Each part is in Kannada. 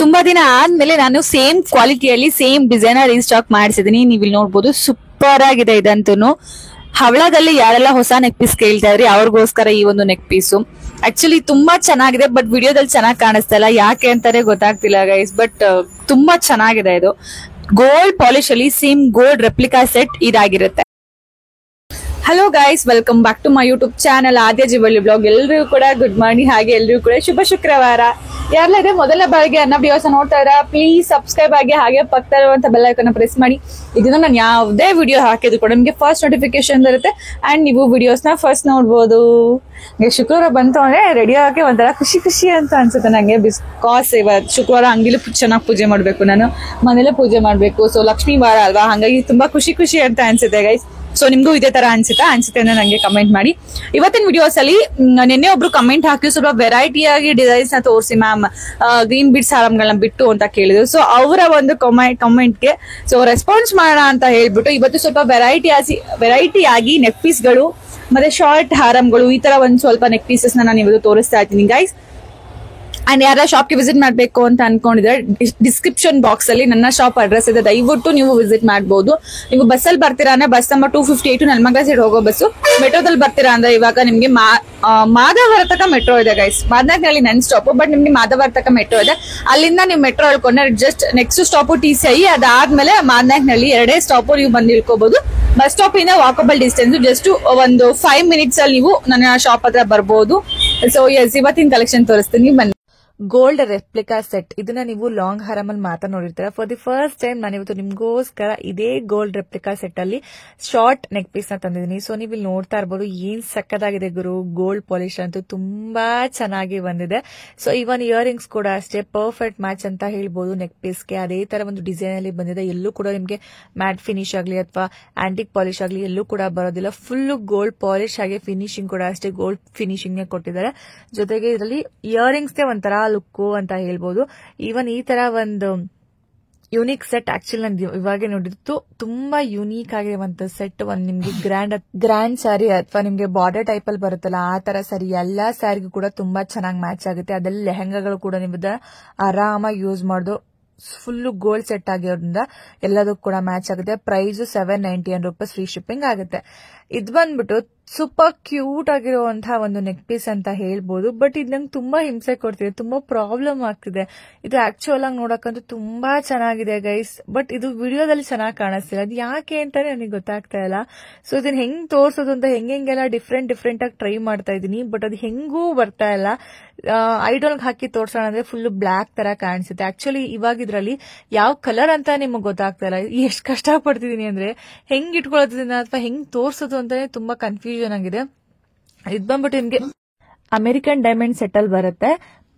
ತುಂಬಾ ದಿನ ಆದ್ಮೇಲೆ ನಾನು ಸೇಮ್ ಕ್ವಾಲಿಟಿಯಲ್ಲಿ ಸೇಮ್ ಡಿಸೈನ್ ರೀಸ್ಟಾಕ್ ಮಾಡಿಸಿದೀನಿ. ನೀವು ಇಲ್ಲಿ ನೋಡ್ಬೋದು, ಸೂಪರ್ ಆಗಿದೆ ಇದಂತೂ. ಹವಳದಲ್ಲಿ ಯಾರೆಲ್ಲ ಹೊಸ ನೆಕ್ ಪೀಸ್ ಕೇಳ್ತಾ ಇದ್ರಿ ಅವ್ರಿಗೋಸ್ಕರ ಈ ಒಂದು ನೆಕ್ ಪೀಸು ಆಕ್ಚುಲಿ ತುಂಬಾ ಚೆನ್ನಾಗಿದೆ. ಬಟ್ ವಿಡಿಯೋದಲ್ಲಿ ಚೆನ್ನಾಗಿ ಕಾಣಿಸ್ತಾ ಇಲ್ಲ, ಯಾಕೆ ಅಂತಾನೆ ಗೊತ್ತಾಗ್ತಿಲ್ಲ ಗೈಸ್. ಬಟ್ ತುಂಬಾ ಚೆನ್ನಾಗಿದೆ. ಇದು ಗೋಲ್ಡ್ ಪಾಲಿಶ್ ಅಲ್ಲಿ ಸೇಮ್ ಗೋಲ್ಡ್ ರೆಪ್ಲಿಕಾ ಸೆಟ್ ಇದಾಗಿರುತ್ತೆ. Hello guys, welcome back to my YouTube channel Aadya Jivalli blog. ಎಲ್ರಿಗೂ ಕೂಡ ಗುಡ್ ಮಾರ್ನಿಂಗ್, ಹಾಗೆ ಎಲ್ರಿಗೂ ಕೂಡ ಶುಭ ಶುಕ್ರವಾರ. ಯಾರೆಲ್ಲ ಇದೆ ಮೊದಲ ಬಾರಿಗೆ ಅನ್ನ ವಿಡಿಯೋಸ್ ನೋಡ್ತಾ ಇದ್ದೀರಾ, ಪ್ಲೀಸ್ ಸಬ್ಸ್ಕ್ರೈಬ್ ಆಗಿ ಹಾಗೆ ಪಕ್ಕದಲ್ಲಿರುವಂತ ಬೆಲ್ ಐಕಾನ್ ಪ್ರೆಸ್ ಮಾಡಿ. ಇದನ್ನ ನಾನು ಯಾವುದೇ ವಿಡಿಯೋ ಹಾಕಿದ್ರು ಕೂಡ ನಿಮಗೆ ಫಸ್ಟ್ ನೋಟಿಫಿಕೇಶನ್ ಬರುತ್ತೆ ಅಂಡ್ ನೀವು ವಿಡಿಯೋಸ್ ನ ಫಸ್ಟ್ ನೋಡ್ಬೋದು. ಶುಕ್ರವಾರ ಬಂತು ಅಂದ್ರೆ ರೆಡಿ ಆಗಕ್ಕೆ ಒಂಥರ ಖುಷಿ ಖುಷಿ ಅಂತ ಅನ್ಸುತ್ತೆ ನಂಗೆ. ಬಿಕಾಸ್ ಇವತ್ತು ಶುಕ್ರವಾರ ಅಂಗಡಿಲಿ ಚೆನ್ನಾಗಿ ಪೂಜೆ ಮಾಡ್ಬೇಕು, ನಾನು ಮನೇಲೆ ಪೂಜೆ ಮಾಡ್ಬೇಕು. ಸೊ ಲಕ್ಷ್ಮೀ ವಾರ ಅಲ್ವಾ, ಹಾಗಾಗಿ ತುಂಬಾ ಖುಷಿ ಖುಷಿ ಅಂತ ಅನ್ಸುತ್ತೆ ಗೈಸ್. ಸೊ ನಿಮ್ಗೂ ಇದೇ ತರ ಅನ್ಸುತ್ತೆ ಅಂದ್ರೆ ನಂಗೆ ಕಮೆಂಟ್ ಮಾಡಿ. ಇವತ್ತಿನ ವಿಡಿಯೋಸ್ ಅಲ್ಲಿ ನಿನ್ನೆ ಒಬ್ರು ಕಮೆಂಟ್ ಹಾಕಿ ಸ್ವಲ್ಪ ವೆರೈಟಿ ಆಗಿ ಡಿಸೈನ್ಸ್ ನ ತೋರಿಸಿ ಮ್ಯಾಮ್, ಗ್ರೀನ್ ಬೀಡ್ಸ್ ಹಾರಂಗಳನ್ನ ಬಿಟ್ಟು ಅಂತ ಕೇಳಿದ್ರು. ಸೊ ಅವರ ಒಂದು ಕಮೆಂಟ್ಗೆ ಸೊ ರೆಸ್ಪಾನ್ಸ್ ಮಾಡೋಣ ಅಂತ ಹೇಳ್ಬಿಟ್ಟು ಇವತ್ತು ಸ್ವಲ್ಪ ವೆರೈಟಿ ಆಗಿ ನೆಕ್ ಪೀಸ್ ಗಳು ಮತ್ತೆ ಶಾರ್ಟ್ ಹಾರಂಗಳು, ಈ ತರ ಒಂದ್ ಸ್ವಲ್ಪ ನೆಕ್ ಪೀಸಸ್ ನಾನು ಇವತ್ತು ತೋರಿಸ್ತಾ ಇದ್ದೀನಿ ಗೈಸ್. ಅಂಡ್ ಯಾರ ಶಾಪ್ಗೆ ವಿಸಿಟ್ ಮಾಡ್ಬೇಕು ಅಂತ ಅನ್ಕೊಂಡಿದ್ರೆ ಡಿಸ್ಕ್ರಿಪ್ಷನ್ ಬಾಕ್ಸ್ ಅಲ್ಲಿ ನನ್ನ ಶಾಪ್ ಅಡ್ರೆಸ್ ಇದೆ, ದಯವಿಟ್ಟು ನೀವು ವಿಸಿಟ್ ಮಾಡಬಹುದು. ನೀವು ಬಸ್ಸಲ್ಲಿ ಬರ್ತೀರಾ ಅಂದ್ರೆ ಬಸ್ ನಂಬರ್ 258 ನೆಲಮಂಗಲ ಸೈಡ್ ಹೋಗೋ ಬಸ್ಸು. ಮೆಟ್ರೋದಲ್ಲಿ ಬರ್ತೀರಾ ಅಂದ್ರೆ ಇವಾಗ ನಿಮ್ಗೆ ಮಾಧವರ ತನಕ ಮೆಟ್ರೋ ಇದೆ ಗೈಸ್. ಮಾದನಾಯಕನಹಳ್ಳಿ ನನ್ ಸ್ಟಾಪ್, ಬಟ್ ನಿಮ್ಗೆ ಮಾಧವರ ತನಕ ಮೆಟ್ರೋ ಇದೆ. ಅಲ್ಲಿಂದ ನೀವು ಮೆಟ್ರೋ ಹೇಳ್ಕೊಂಡ್ರೆ ಜಸ್ಟ್ ನೆಕ್ಸ್ಟ್ ಸ್ಟಾಪ್ TCI, ಅದಾದ್ಮೇಲೆ ಮಾದನಾಯಕನಹಳ್ಳಿ ಎರಡೇ ಸ್ಟಾಪ್ ನೀವು ಬಂದು ಇಳ್ಕೋಬಹುದು. ಬಸ್ ಸ್ಟಾಪ್ ಇಂದ ವಾಕಬಲ್ ಡಿಸ್ಟೆನ್ಸ್, ಜಸ್ಟ್ ಒಂದು 5 minutes ಅಲ್ಲಿ ನೀವು ನನ್ನ ಶಾಪ್ ಹತ್ರ ಬರ್ಬೋದು. ಸೊ ಎಸ್, ಇವತ್ತಿನ ಕಲೆಕ್ಷನ್ ತೋರಿಸ್ತೀನಿ ಬನ್ನಿ. ಗೋಲ್ಡ್ ರೆಪ್ಲಿಕಾ ಸೆಟ್, ಇದನ್ನ ನೀವು ಲಾಂಗ್ ಹಾರಮಲ್ಲಿ ಮಾತ್ರ ನೋಡಿರ್ತೀರ. ಫಾರ್ ದಿ ಫಸ್ಟ್ ಟೈಮ್ ನಾನು ಇವತ್ತು ನಿಮ್ಗೋಸ್ಕರ ಇದೇ ಗೋಲ್ಡ್ ರೆಪ್ಲಿಕಾ ಸೆಟ್ ಅಲ್ಲಿ ಶಾರ್ಟ್ ನೆಕ್ ಪೀಸ್ ನ ತಂದಿದ್ದೀನಿ. ಸೊ ನೀವು ಇಲ್ಲಿ ನೋಡ್ತಾ ಇರ್ಬೋದು, ಏನ್ ಸಕ್ಕದಾಗಿದೆ ಗುರು. ಗೋಲ್ಡ್ ಪಾಲಿಶ್ ಅಂತೂ ತುಂಬಾ ಚೆನ್ನಾಗಿ ಬಂದಿದೆ. ಸೊ ಇವನ್ ಇಯರಿಂಗ್ಸ್ ಕೂಡ ಅಷ್ಟೇ ಪರ್ಫೆಕ್ಟ್ ಮ್ಯಾಚ್ ಅಂತ ಹೇಳ್ಬೋದು ನೆಕ್ ಪೀಸ್ಗೆ. ಅದೇ ತರ ಒಂದು ಡಿಸೈನ್ ಅಲ್ಲಿ ಬಂದಿದೆ. ಎಲ್ಲೂ ಕೂಡ ನಿಮ್ಗೆ ಮ್ಯಾಟ್ ಫಿನಿಶ್ ಆಗ್ಲಿ ಅಥವಾ ಆಂಟಿಕ್ ಪಾಲಿಶ್ ಆಗ್ಲಿ ಎಲ್ಲೂ ಕೂಡ ಬರೋದಿಲ್ಲ. ಫುಲ್ ಗೋಲ್ಡ್ ಪಾಲಿಶ್ ಆಗಿ ಫಿನಿಶಿಂಗ್ ಕೂಡ ಅಷ್ಟೇ ಗೋಲ್ಡ್ ಫಿನಿಶಿಂಗ್ ನೇ ಕೊಟ್ಟಿದ್ದಾರೆ. ಜೊತೆಗೆ ಇದರಲ್ಲಿ ಇಯರಿಂಗ್ಸ್ ಒಂಥರ ಲುಕ್ಕು ಅಂತ ಹೇಳ್ಬೋದು. ಈವನ್ ಈ ತರ ಒಂದು ಯುನೀಕ್ ಸೆಟ್ ಆಕ್ಚುಲಿ ನಾನು ಇವಾಗ ನೋಡಿದ್ದು ತುಂಬಾ ಯುನೀಕ್ ಆಗಿರುವಂತ ಸೆಟ್. ಒಂದ್ ನಿಮ್ಗೆ ಗ್ರ್ಯಾಂಡ್ ಸ್ಯಾರಿ ಅಥವಾ ನಿಮ್ಗೆ ಬಾರ್ಡರ್ ಟೈಪ್ ಅಲ್ಲಿ ಬರುತ್ತಲ್ಲ ಆ ತರ ಸ್ಯಾರಿ, ಎಲ್ಲಾ ಸ್ಯಾರಿಗೂ ಕೂಡ ತುಂಬಾ ಚೆನ್ನಾಗಿ ಮ್ಯಾಚ್ ಆಗುತ್ತೆ. ಅದೆಲ್ಲ ಲೆಹಂಗಾಗಳು ಕೂಡ ನಿಮ್ಗೆ ಆರಾಮಾಗಿ ಯೂಸ್ ಮಾಡೋದು. ಫುಲ್ ಗೋಲ್ಡ್ ಸೆಟ್ ಆಗಿರೋದ್ರಿಂದ ಎಲ್ಲದಕ್ಕೂ ಕೂಡ ಮ್ಯಾಚ್ ಆಗುತ್ತೆ. ಪ್ರೈಸ್ 791 ರೂಪೀಸ್, ಫ್ರೀ ಶಿಪ್ಪಿಂಗ್ ಆಗುತ್ತೆ. ಇದು ಬಂದ್ಬಿಟ್ಟು ಸೂಪರ್ ಕ್ಯೂಟ್ ಆಗಿರುವಂತಹ ಒಂದು ನೆಕ್ ಪೀಸ್ ಅಂತ ಹೇಳ್ಬೋದು. ಬಟ್ ಇದು ನಂಗೆ ತುಂಬಾ ಹಿಂಸೆ ಕೊಡ್ತಿದೆ, ತುಂಬಾ ಪ್ರಾಬ್ಲಮ್ ಆಗ್ತಿದೆ. ಇದು ಆಕ್ಚುಯಲ್ ಆಗಿ ನೋಡಕ್ಕಂತೂ ತುಂಬಾ ಚೆನ್ನಾಗಿದೆ ಗೈಸ್, ಬಟ್ ಇದು ವಿಡಿಯೋದಲ್ಲಿ ಚೆನ್ನಾಗಿ ಕಾಣಿಸ್ತಿಲ್ಲ. ಅದು ಯಾಕೆ ಅಂತಾನೆ ನನಗೆ ಗೊತ್ತಾಗ್ತಾ ಇಲ್ಲ. ಸೊ ಇದನ್ನ ಹೆಂಗ್ ತೋರ್ಸೋದು ಅಂತ ಹೆಂಗೆಲ್ಲ ಡಿಫ್ರೆಂಟ್ ಆಗಿ ಟ್ರೈ ಮಾಡ್ತಾ ಇದೀನಿ, ಬಟ್ ಅದು ಹೆಂಗೂ ಬರ್ತಾ ಇಲ್ಲ. ಐಡಾಲ್ಗೆ ಹಾಕಿ ತೋರ್ಸೋಣ ಅಂದ್ರೆ ಫುಲ್ ಬ್ಲಾಕ್ ತರ ಕಾಣಿಸುತ್ತೆ. ಆಕ್ಚುಲಿ ಇವಾಗ ಇದ್ರಲ್ಲಿ ಯಾವ ಕಲರ್ ಅಂತ ನಿಮಗೆ ಗೊತ್ತಾಗ್ತಾ ಇಲ್ಲ. ಎಷ್ಟು ಕಷ್ಟ ಪಡ್ತಿದೀನಿ ಅಂದ್ರೆ ಹೆಂಗ್ ಇಟ್ಕೊಳ್ಳೋದನ್ನ ಅಥವಾ ಹೆಂಗ್ ತೋರ್ಸೋದು ಅಂತಾನೆ ತುಂಬಾ ಕನ್ಫ್ಯೂಷನ್ ಆಗಿದೆ. ಇದು ಬಂದ್ಬಿಟ್ಟು ನಿಮ್ಗೆ ಅಮೆರಿಕನ್ ಡೈಮಂಡ್ ಸೆಟ್ ಅಲ್ಲಿ ಬರುತ್ತೆ.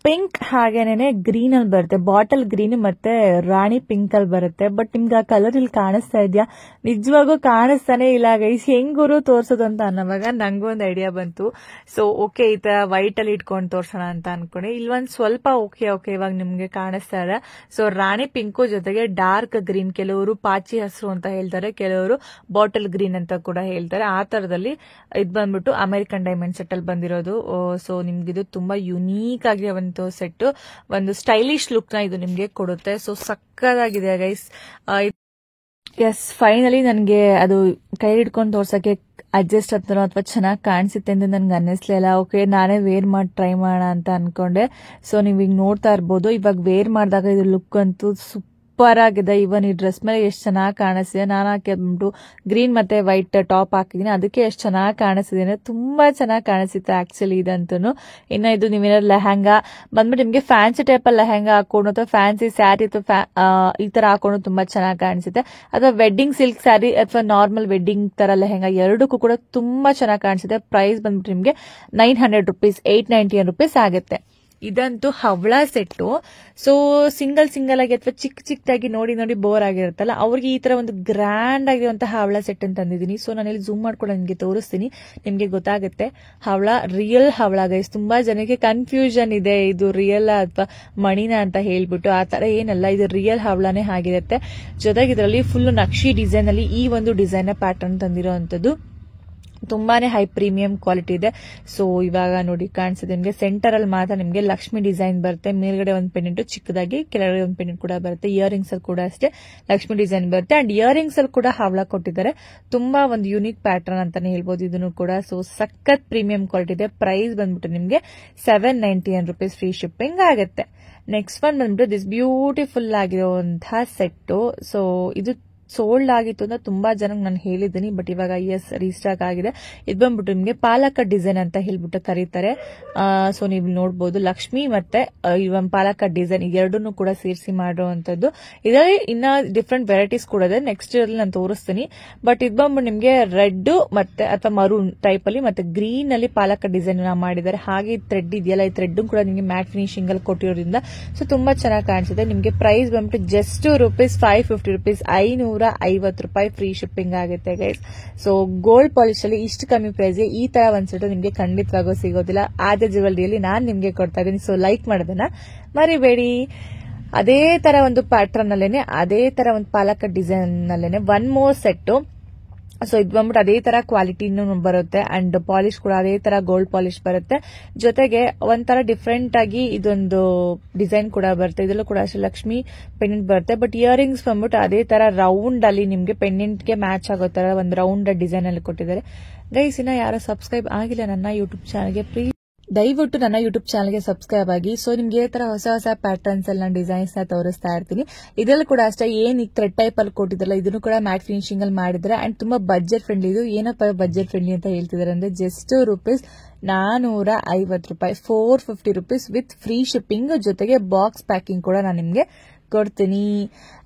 ಪಿಂಕ್ ಹಾಗೇನೆ ಗ್ರೀನ್ ಅಲ್ಲಿ ಬರುತ್ತೆ, ಬಾಟಲ್ ಗ್ರೀನ್ ಮತ್ತೆ ರಾಣಿ ಪಿಂಕ್ ಅಲ್ಲಿ ಬರುತ್ತೆ. ಬಟ್ ನಿಮ್ಗೆ ಆ ಕಲರ್ ಇಲ್ಲಿ ಕಾಣಿಸ್ತಾ ಇದೆಯಾ? ನಿಜವಾಗೂ ಕಾಣಿಸ್ತಾನೆ ಇಲ್ಲ ಗೈಸ್. ಹೆಂಗೂರು ತೋರ್ಸೋದು ಅಂತ ಅನ್ನೋವಾಗ ನಂಗೂ ಒಂದು ಐಡಿಯಾ ಬಂತು. ಸೊ ಓಕೆ, ಈ ತರ ವೈಟ್ ಅಲ್ಲಿ ಇಟ್ಕೊಂಡು ತೋರ್ಸೋಣ ಅಂತ ಅನ್ಕೊಂಡೆ. ಇಲ್ಲೊಂದ್ ಸ್ವಲ್ಪ ಓಕೆ ಇವಾಗ ನಿಮ್ಗೆ ಕಾಣಿಸ್ತಾ ಇದೆ. ಸೊ ರಾಣಿ ಪಿಂಕು ಜೊತೆಗೆ ಡಾರ್ಕ್ ಗ್ರೀನ್, ಕೆಲವರು ಪಾಚಿ ಹಸಿರು ಅಂತ ಹೇಳ್ತಾರೆ, ಕೆಲವರು ಬಾಟಲ್ ಗ್ರೀನ್ ಅಂತ ಕೂಡ ಹೇಳ್ತಾರೆ. ಆ ತರದಲ್ಲಿ ಇದು ಬಂದ್ಬಿಟ್ಟು ಅಮೆರಿಕನ್ ಡೈಮಂಡ್ ಸೆಟ್ ಅಲ್ಲಿ ಬಂದಿರೋದು. ಸೊ ನಿಮ್ಗಿದು ತುಂಬಾ ಯುನೀಕ್ ಆಗಿರೋ ಸೆಟ್, ಒಂದು ಸ್ಟೈಲಿಶ್ ಲುಕ್ ನ ಇದು ನಿಮ್ಗೆ ಕೊಡುತ್ತೆ. ಸೊ ಸಕ್ಕದಾಗಿದೆ ಗೈಸ್. ಎಸ್, ಫೈನಲಿ ನನಗೆ ಅದು ಕೈ ಹಿಡ್ಕೊಂಡು ತೋರ್ಸಕ್ಕೆ ಅಡ್ಜಸ್ಟ್ ಆಗ್ತಾರೋ ಅಥವಾ ಚೆನ್ನಾಗಿ ಕಾಣಿಸುತ್ತೆ ಅಂತ ನನ್ಗೆ ಅನ್ನಿಸ್ಲಿಲ್ಲ. ಓಕೆ, ನಾನೇ ವೇರ್ ಮಾಡಿ ಟ್ರೈ ಮಾಡೋಣ ಅಂತ ಅನ್ಕೊಂಡೆ. ಸೊ ನೀವು ಈಗ ನೋಡ್ತಾ ಇರ್ಬೋದು, ಇವಾಗ ವೇರ್ ಮಾಡಿದಾಗ ಇದು ಲುಕ್ ಅಂತೂ ಸೂಪರ್ ಆಗಿದೆ. ಇವನ್ ಈ ಡ್ರೆಸ್ ಮೇಲೆ ಎಷ್ಟು ಚೆನ್ನಾಗಿ ಕಾಣಿಸ್ತಿದೆ. ನಾನು ಹಾಕಿಬಿಟ್ಟು ಗ್ರೀನ್ ಮತ್ತೆ ವೈಟ್ ಟಾಪ್ ಹಾಕಿದೀನಿ, ಅದಕ್ಕೆ ಎಷ್ಟು ಚೆನ್ನಾಗಿ ಕಾಣಿಸ್ತಿದೆ, ತುಂಬಾ ಚೆನ್ನಾಗಿ ಕಾಣಿಸುತ್ತೆ ಆಕ್ಚುಲಿ ಇದಂತೂ. ಇನ್ನು ಇದು ನೀವೇನಾದ್ರು ಲೆಹಂಗಾ ಬಂದ್ಬಿಟ್ಟು ನಿಮ್ಗೆ ಫ್ಯಾನ್ಸಿ ಟೈಪ್ ಅಲ್ಲಿ ಲೆಹಂಗಾ ಹಾಕೊಂಡು ಅಥವಾ ಫ್ಯಾನ್ಸಿ ಸ್ಯಾರಿ ಅಥವಾ ಈ ತರ ಹಾಕೊಂಡು ತುಂಬಾ ಚೆನ್ನಾಗಿ ಕಾಣಿಸುತ್ತೆ. ಅಥವಾ ವೆಡ್ಡಿಂಗ್ ಸಿಲ್ಕ್ ಸ್ಯಾರಿ ಅಥವಾ ನಾರ್ಮಲ್ ವೆಡ್ಡಿಂಗ್ ತರ ಲೆಹಂಗಾ ಎರಡಕ್ಕೂ ಕೂಡ ತುಂಬಾ ಚೆನ್ನಾಗಿ ಕಾಣಿಸುತ್ತೆ. ಪ್ರೈಸ್ ಬಂದ್ಬಿಟ್ಟು ನಿಮ್ಗೆ 900 ರೂಪೀಸ್, 891 ರೂಪೀಸ್ ಆಗುತ್ತೆ. ಇದಂತೂ ಹವಳ ಸೆಟ್ಟು. ಸೊ ಸಿಂಗಲ್ ಆಗಿ ಅಥವಾ ಚಿಕ್ಕದಾಗಿ ನೋಡಿ ಬೋರ್ ಆಗಿರುತ್ತಲ್ಲ, ಅವ್ರಿಗೆ ಈ ತರ ಒಂದು ಗ್ರ್ಯಾಂಡ್ ಆಗಿರುವಂತಹ ಹವಳ ಸೆಟ್ ಅಂತ ತಂದಿದ್ದೀನಿ. ಸೊ ನಾನು ಇಲ್ಲಿ ಝೂಮ್ ಮಾಡ್ಕೊಂಡು ನಿಮ್ಗೆ ತೋರಿಸ್ತೀನಿ, ನಿಮ್ಗೆ ಗೊತ್ತಾಗುತ್ತೆ. ಹವಳ ರಿಯಲ್ ಹವಳ ಗೈಸ್. ತುಂಬಾ ಜನಕ್ಕೆ ಕನ್ಫ್ಯೂಷನ್ ಇದೆ, ಇದು ರಿಯಲ್ ಅಥವಾ ಮಣಿನ ಅಂತ ಹೇಳ್ಬಿಟ್ಟು. ಆ ತರ ಏನಲ್ಲ, ಇದು ರಿಯಲ್ ಹವಳನೇ ಆಗಿರುತ್ತೆ. ಜೊತೆಗೆ ಇದರಲ್ಲಿ ಫುಲ್ ನಕ್ಷಿ ಡಿಸೈನ್ ಅಲ್ಲಿ ಈ ಒಂದು ಡಿಸೈನ್ ಪ್ಯಾಟರ್ನ್ ತಂದಿರೋ ಅಂತದ್ದು. ತುಂಬಾನೇ ಹೈ ಪ್ರೀಮಿಯಂ ಕ್ವಾಲಿಟಿ ಇದೆ. ಸೊ ಇವಾಗ ನೋಡಿ ಕಾಣಿಸುತ್ತೆ ನಿಮಗೆ, ಸೆಂಟರ್ ಅಲ್ಲಿ ಮಾತ್ರ ನಿಮಗೆ ಲಕ್ಷ್ಮಿ ಡಿಸೈನ್ ಬರುತ್ತೆ. ಮೇಲ್ಗಡೆ ಒಂದು ಪೆಂಡೆಂಟ್ ಚಿಕ್ಕದಾಗಿ, ಕೆಳಗಡೆ ಒಂದು ಪೆಂಡೆಂಟ್ ಕೂಡ ಬರುತ್ತೆ. ಇಯರಿಂಗ್ಸ್ ಅಲ್ಲಿ ಕೂಡ ಅಷ್ಟೇ ಲಕ್ಷ್ಮಿ ಡಿಸೈನ್ ಬರುತ್ತೆ. ಅಂಡ್ ಇಯರಿಂಗ್ಸ್ ಅಲ್ಲಿ ಕೂಡ ಹವಳ ಕೊಟ್ಟಿದ್ದಾರೆ. ತುಂಬಾ ಒಂದು ಯೂನಿಕ್ ಪ್ಯಾಟರ್ನ್ ಅಂತಾನೆ ಹೇಳ್ಬೋದು ಇದನ್ನು ಕೂಡ. ಸೊ ಸಖತ್ ಪ್ರೀಮಿಯಂ ಕ್ವಾಲಿಟಿ ಇದೆ. ಪ್ರೈಸ್ ಬಂದ್ಬಿಟ್ಟು ನಿಮಗೆ 799 rupees ಫ್ರೀ ಶಿಪ್ಪಿಂಗ್ ಆಗುತ್ತೆ. ನೆಕ್ಸ್ಟ್ ಒನ್ ಬಂದ್ಬಿಟ್ಟು ದಿಸ್ ಬ್ಯೂಟಿಫುಲ್ ಆಗಿರುವಂತಹ ಸೆಟ್. ಸೊ ಇದು ಸೋಲ್ಡ್ ಆಗಿತ್ತು ಅಂತ ತುಂಬಾ ಜನಕ್ಕೆ ನಾನು ಹೇಳಿದ್ದೀನಿ, ಬಟ್ ಇವಾಗ ರೀಸ್ಟಾಕ್ ಆಗಿದೆ. ಇದು ಬಂದ್ಬಿಟ್ಟು ನಿಮಗೆ ಪಾಲಕ ಡಿಸೈನ್ ಅಂತ ಹೇಳ್ಬಿಟ್ಟು ಕರೀತಾರೆ. ಸೊ ನೀವು ನೋಡಬಹುದು ಲಕ್ಷ್ಮಿ ಮತ್ತೆ ಇವನ್ ಪಾಲಕ ಡಿಸೈನ್ ಎರಡನ್ನೂ ಕೂಡ ಸೇರಿಸಿ ಮಾಡುವಂತದ್ದು. ಇದರಲ್ಲಿ ಇನ್ನ ಡಿಫ್ರೆಂಟ್ ವೆರೈಟೀಸ್ ಕೂಡ ಇದೆ, ನೆಕ್ಸ್ಟ್ ಇಯರ್ ನಾನು ತೋರಿಸ್ತೀನಿ. ಬಟ್ ಇದು ಬಂದ್ಬಿಟ್ಟು ನಿಮಗೆ ರೆಡ್ ಮತ್ತೆ ಅಥವಾ ಮರೂನ್ ಟೈಪ್ ಅಲ್ಲಿ ಮತ್ತೆ ಗ್ರೀನ್ ಅಲ್ಲಿ ಪಾಲಕ ಡಿಸೈನ್ ಮಾಡಿದ್ದಾರೆ. ಹಾಗೆ ಥ್ರೆಡ್ ಇದೆಯಲ್ಲ, ಈ ಥ್ರೆಡ್ ಕೂಡ ನಿಮಗೆ ಮ್ಯಾಟ್ ಫಿನಿಶಿಂಗ್ ಅಲ್ಲಿ ಕೊಟ್ಟಿರೋದ್ರಿಂದ ಸೊ ತುಂಬಾ ಚೆನ್ನಾಗಿ ಕಾಣಿಸುತ್ತೆ. ನಿಮಗೆ ಪ್ರೈಸ್ ಬಂದ್ಬಿಟ್ಟು ಜಸ್ಟ್ ₹550, ₹550 ಫ್ರೀ ಶಿಪ್ಪಿಂಗ್ ಆಗುತ್ತೆ ಗೈಸ್. ಸೊ ಗೋಲ್ಡ್ ಪಾಲಿಶ್ ಅಲ್ಲಿ ಇಷ್ಟು ಕಮ್ಮಿ ಪ್ರೈಸ್ ಈ ತರ ಒಂದ್ ಸೆಟ್ ನಿಮ್ಗೆ ಖಂಡಿತವಾಗೂ ಸಿಗೋದಿಲ್ಲ. ಆದ್ಯ ಜ್ಯುವೆಲರಿಯಲ್ಲಿ ನಾನ್ ನಿಮ್ಗೆ ಕೊಡ್ತಾ ಇದ್ದೀನಿ. ಸೊ ಲೈಕ್ ಮಾಡೋದನ್ನ ಮರಿಬೇಡಿ. ಅದೇ ತರ ಒಂದು ಪ್ಯಾಟರ್ನ್ ಅಲ್ಲೇನೆ, ಅದೇ ತರ ಒಂದು ಪಾಲಕ ಡಿಸೈನ್ ಅಲ್ಲೇನೆ ಒನ್ ಮೋರ್ ಸೆಟ್. ಸೊ ಇದು ಬಂದ್ಬಿಟ್ಟು ಅದೇ ತರ ಕ್ವಾಲಿಟಿನೂ ಬರುತ್ತೆ ಅಂಡ್ ಪಾಲಿಶ್ ಕೂಡ ಅದೇ ತರ ಗೋಲ್ಡ್ ಪಾಲಿಶ್ ಬರುತ್ತೆ. ಜೊತೆಗೆ ಒಂಥರ ಡಿಫ್ರೆಂಟ್ ಆಗಿ ಇದೊಂದು ಡಿಸೈನ್ ಕೂಡ ಬರುತ್ತೆ. ಇದರಲ್ಲೂ ಕೂಡ ಅಷ್ಟೇ ಲಕ್ಷ್ಮಿ ಪೆಂಡೆಂಟ್ ಬರುತ್ತೆ. ಬಟ್ ಇಯರಿಂಗ್ಸ್ ಬಂದ್ಬಿಟ್ಟು ಅದೇ ತರ ರೌಂಡ್ ಅಲ್ಲಿ ನಿಮ್ಗೆ ಪೆಂಡೆಂಟ್ ಗೆ ಮ್ಯಾಚ್ ಆಗೋ ತರ ಒಂದು ರೌಂಡ್ ಡಿಸೈನ್ ಅಲ್ಲಿ ಕೊಟ್ಟಿದ್ದಾರೆ. ಗೈಸ್ ಇನ್ನ ಯಾರು ಸಬ್ಸ್ಕ್ರೈಬ್ ಆಗಿಲ್ಲ ನನ್ನ ಯೂಟ್ಯೂಬ್ ಚಾನಲ್ಗೆ, ಪ್ಲೀಸ್ ದಯವಿಟ್ಟು ನನ್ನ ಯೂಟ್ಯೂಬ್ ಚಾನಲ್ಗೆ ಸಬ್ಸ್ಕ್ರೈಬ್ ಆಗಿ. ಸೊ ನಿಮ್ಗೆ ಈ ತರ ಹೊಸ ಹೊಸ ಪ್ಯಾಟರ್ನ್ಸ್ ಎಲ್ಲ ಡಿಸೈನ್ಸ್ ನ ತೋರಿಸ್ತಾ ಇರ್ತೀನಿ. ಇದರಲ್ಲೂ ಕೂಡ ಅಷ್ಟೇ ಏನ್ ಈ ಥ್ರೆಡ್ ಟೈಪ್ ಅಲ್ಲಿ ಕೊಟ್ಟಿದ್ರಲ್ಲ, ಇದನ್ನು ಕೂಡ ಮ್ಯಾಟ್ ಫಿನಿಶಿಂಗ್ ಅಲ್ಲಿ ಮಾಡಿದ್ರೆ ಅಂಡ್ ತುಂಬಾ ಬಜೆಟ್ ಫ್ರೆಂಡ್ಲಿ. ಇದು ಏನಪ್ಪ ಬಜೆಟ್ ಫ್ರೆಂಡ್ಲಿ ಅಂತ ಹೇಳ್ತಿದ್ದಾರೆ ಅಂದ್ರೆ ಜಸ್ಟ್ ₹450, ₹450 ವಿತ್ ಫ್ರೀ ಶಿಪ್ಪಿಂಗ್. ಜೊತೆಗೆ ಬಾಕ್ಸ್ ಪ್ಯಾಕಿಂಗ್ ಕೂಡ ನಾನು ನಿಮ್ಗೆ ಕೊಡ್ತೀನಿ.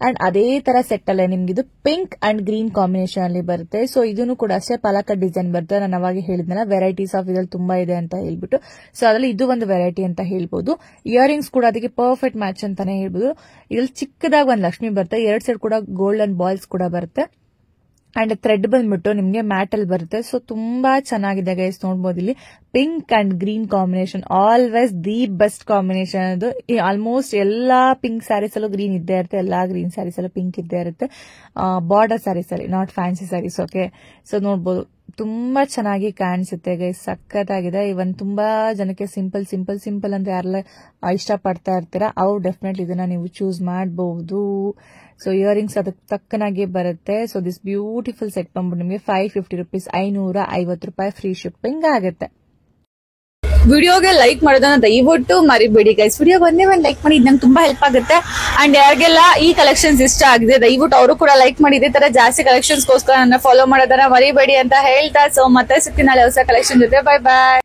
ಅಂಡ್ ಅದೇ ತರ ಸೆಟ್ ಅಲ್ಲೇ ನಿಮ್ಗೆ ಇದು ಪಿಂಕ್ ಅಂಡ್ ಗ್ರೀನ್ ಕಾಂಬಿನೇಷನ್ ಅಲ್ಲಿ ಬರುತ್ತೆ. ಸೊ ಇದನ್ನು ಕೂಡ ಅಷ್ಟೇ ಪಾಲಕ ಡಿಸೈನ್ ಬರುತ್ತೆ. ನಾನು ಅವಾಗ ಹೇಳಿದ್ನಲ್ಲ ವೆರೈಟೀಸ್ ಆಫ್ ಇದ್ರಲ್ಲಿ ತುಂಬಾ ಇದೆ ಅಂತ ಹೇಳ್ಬಿಟ್ಟು. ಸೊ ಅದ್ರಲ್ಲಿ ಇದು ಒಂದು ವೆರೈಟಿ ಅಂತ ಹೇಳ್ಬೋದು. ಇಯರಿಂಗ್ಸ್ ಕೂಡ ಅದಕ್ಕೆ ಪರ್ಫೆಕ್ಟ್ ಮ್ಯಾಚ್ ಅಂತಾನೆ ಹೇಳ್ಬೋದು. ಇದ್ರಲ್ಲಿ ಚಿಕ್ಕದಾಗಿ ಒಂದು ಲಕ್ಷ್ಮಿ ಬರುತ್ತೆ, 2 ಸೈಡ್ ಕೂಡ ಗೋಲ್ಡನ್ ಬಾಲ್ಸ್ ಕೂಡ ಬರುತ್ತೆ. ಅಂಡ್ ಥ್ರೆಡ್ ಬಂದ್ಬಿಟ್ಟು ನಿಮ್ಗೆ ಮ್ಯಾಟ್ ಅಲ್ಲಿ ಬರುತ್ತೆ. ಸೊ ತುಂಬಾ ಚೆನ್ನಾಗಿದೆ ಗೈಸ್, ನೋಡಬಹುದು ಇಲ್ಲಿ pink and green combination always the best combination. ಅದು ಆಲ್ಮೋಸ್ಟ್ ಎಲ್ಲಾ ಪಿಂಕ್ ಸ್ಯಾರೀಸ್ ಅಲ್ಲೂ ಗ್ರೀನ್ ಇದ್ದೇ ಇರುತ್ತೆ, ಎಲ್ಲಾ ಗ್ರೀನ್ ಸ್ಯಾರೀಸ್ ಅಲ್ಲೂ ಪಿಂಕ್ ಇದ್ದೇ ಇರುತ್ತೆ. ಬಾರ್ಡರ್ ಸ್ಯಾರೀಸ್ ಅಲ್ಲಿ, not fancy sarees. Okay, so ನೋಡಬಹುದು ತುಂಬಾ ಚೆನ್ನಾಗಿ ಕಾಣಿಸುತ್ತೆ ಗೈಸ್, ಸಖತ್ತಾಗಿದೆ. ಇವನ್ ತುಂಬಾ ಜನಕ್ಕೆ ಸಿಂಪಲ್ ಸಿಂಪಲ್ ಸಿಂಪಲ್ ಅಂತ ಯಾರೆಲ್ಲ ಇಷ್ಟಪಡ್ತಾ ಇರ್ತೀರಾ ಅವ್ರು ಡೆಫಿನೆಟ್ಲಿ ಇದನ್ನ ನೀವು ಚೂಸ್ ಮಾಡಬಹುದು. ಸೊ ಇಯರಿಂಗ್ಸ್ ಅದಕ್ಕೆ ತಕ್ಕನಾಗಿ ಬರುತ್ತೆ. ಸೊ ದಿಸ್ ಬ್ಯೂಟಿಫುಲ್ ಸೆಟ್ ಬಂದ್ಬಿಟ್ಟು ನಿಮಗೆ ₹550, ₹550 ಫ್ರೀ ಶಿಪ್ಪಿಂಗ್ ಆಗುತ್ತೆ. ವಿಡಿಯೋಗೆ ಲೈಕ್ ಮಾಡೋದನ್ನ ದಯವಿಟ್ಟು ಮರಿಬೇಡಿ ಗೈಸ್. ವಿಡಿಯೋ ಒಂದೇ ಒಂದು ಲೈಕ್ ಮಾಡಿ, ನಂಗೆ ತುಂಬಾ ಹೆಲ್ಪ್ ಆಗುತ್ತೆ. ಅಂಡ್ ಯಾರಿಗೆಲ್ಲ ಈ ಕಲೆಕ್ಷನ್ಸ್ ಇಷ್ಟ ಆಗಿದೆ ದಯವಿಟ್ಟು ಅವರು ಕೂಡ ಲೈಕ್ ಮಾಡಿ. ಇದೇ ತರ ಜಾಸ್ತಿ ಕಲೆಕ್ಷನ್ಸ್ ಗೋಸ್ಕರ ನನ್ನ ಫಾಲೋ ಮಾಡೋದನ್ನ ಮರಿಬೇಡಿ ಅಂತ ಹೇಳ್ತಾ, ಸೊ ಮತ್ತೆ ಸಿಗ್ತೀನಿ ನಾಳೆ ಹೊಸ ಕಲೆಕ್ಷನ್ ಜೊತೆ. ಬೈ ಬಾಯ್.